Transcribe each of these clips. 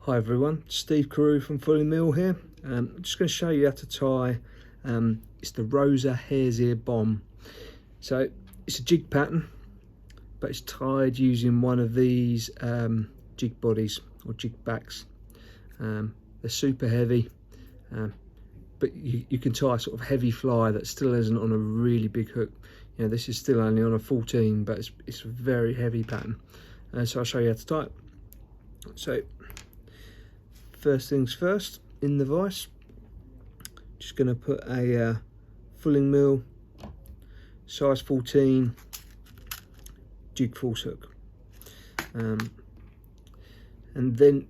Hi everyone, Steve Carew from Fulling Mill here. I'm just going to show you how to tie, it's the Roza Hare's Ear Bomb. So it's a jig pattern, but it's tied using one of these jig bodies or jig backs. They're super heavy, but you can tie a sort of heavy fly that still isn't on a really big hook. You know, this is still only on a 14, but it's a very heavy pattern. So I'll show you how to tie it. So first things first, in the vise, just going to put a Fulling Mill size 14 jig false hook, and then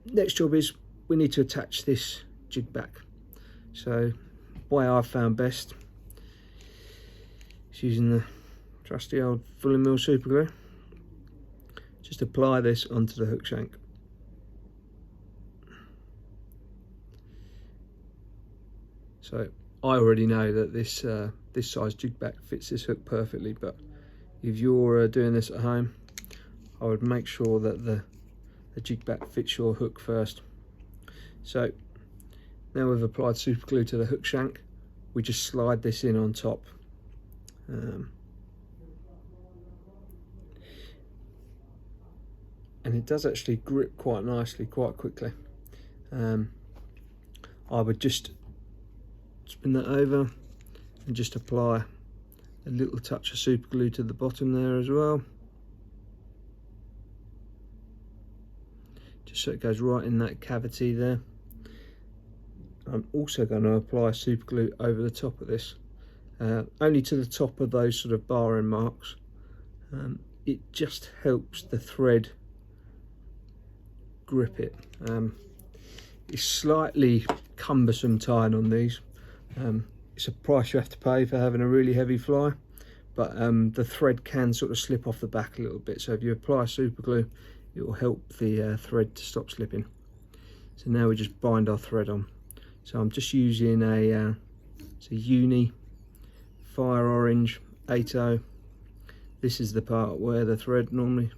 next job is we need to attach this jig back. So the way I've found best is using the trusty old Fulling Mill super glue. Just apply this onto the hook shank. So I already know that this this size jig back fits this hook perfectly, but if you're doing this at home, I would make sure that the jig back fits your hook first. So now we've applied super glue to the hook shank, we just slide this in on top. And it does actually grip quite nicely, quite quickly. I would just spin that over and just apply a little touch of super glue to the bottom there as well, just so it goes right in that cavity there. I'm also going to apply super glue over the top of this, only to the top of those sort of barring marks. It just helps the thread grip it. It's slightly cumbersome tying on these. It's a price you have to pay for having a really heavy fly, but the thread can sort of slip off the back a little bit, so if you apply super glue it will help the thread to stop slipping. So now we just bind our thread on. So I'm just using it's a Uni Fire Orange 8/0. This is the part where the thread normally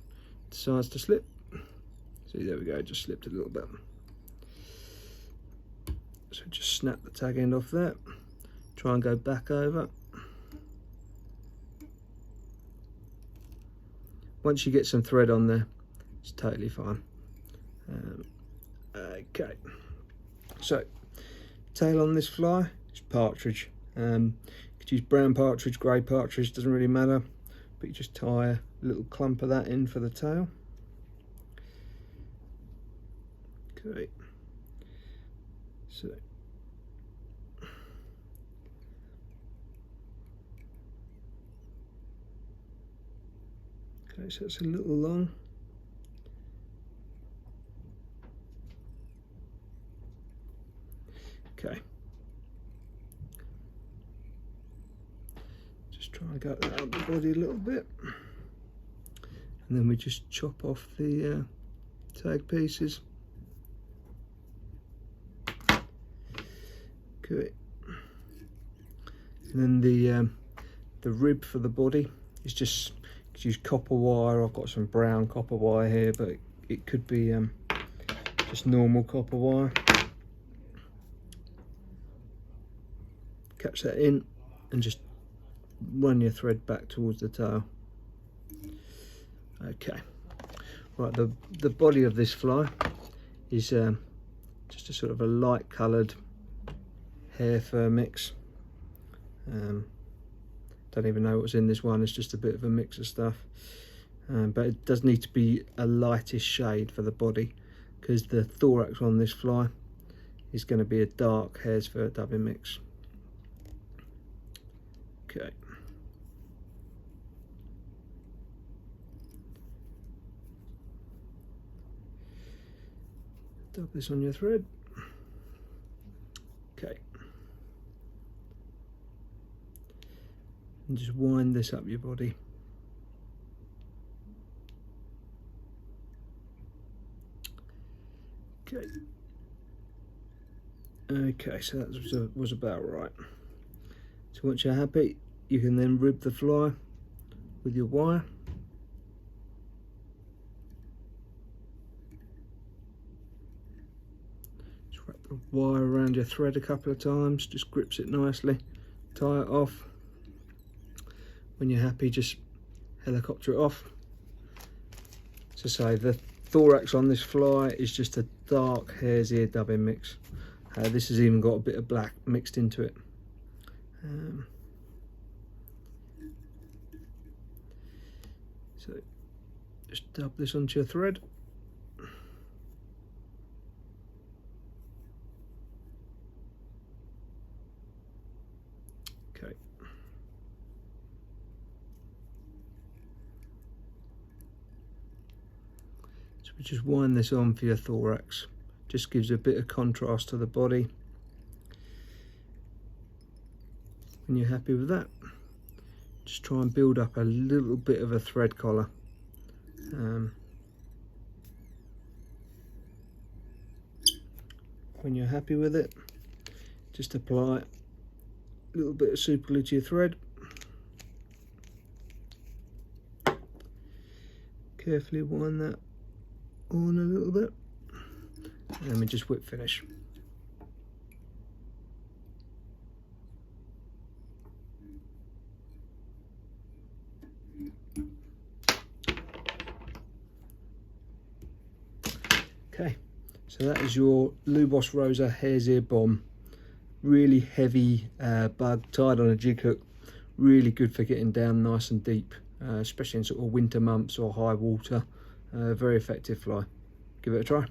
decides to slip. See, there we go, it just slipped a little bit. So just snap the tag end off there, try and go back over. Once you get some thread on there, it's totally fine. Okay, so tail on this fly is partridge. You could use brown partridge, grey partridge, doesn't really matter, but you just tie a little clump of that in for the tail. Okay, so it's a little long. Okay, just try and get that out of the body a little bit, and then we just chop off the tag pieces. Okay, and then the rib for the body is just use copper wire. I've got some brown copper wire here, but it could be just normal copper wire. Catch that in and just run your thread back towards the tail. Okay, right, the body of this fly is just a sort of a light coloured hair fur mix. Don't even know what's in this one, it's just a bit of a mix of stuff, but it does need to be a lightish shade for the body, because the thorax on this fly is going to be a dark hare's fur dubbing mix. Okay, dub this on your thread. Okay, and just wind this up your body. Okay. Okay, so that was about right. So once you're happy, you can then rib the fly with your wire. Wrap the wire around your thread a couple of times, just grips it nicely. Tie it off. When you're happy, just helicopter it off. So say the thorax on this fly is just a dark hare's ear dubbing mix. This has even got a bit of black mixed into it. So just dub this onto your thread. Okay. So we just wind this on for your thorax. Just gives a bit of contrast to the body. When you're happy with that, just try and build up a little bit of a thread collar. When you're happy with it, just apply a little bit of super glue to your thread. Carefully wind that on a little bit, and then we just whip finish. Okay, so that is your Lubos Roza hare's ear bomb. Really heavy bug tied on a jig hook. Really good for getting down nice and deep, especially in sort of winter months or high water. Very effective fly. Give it a try.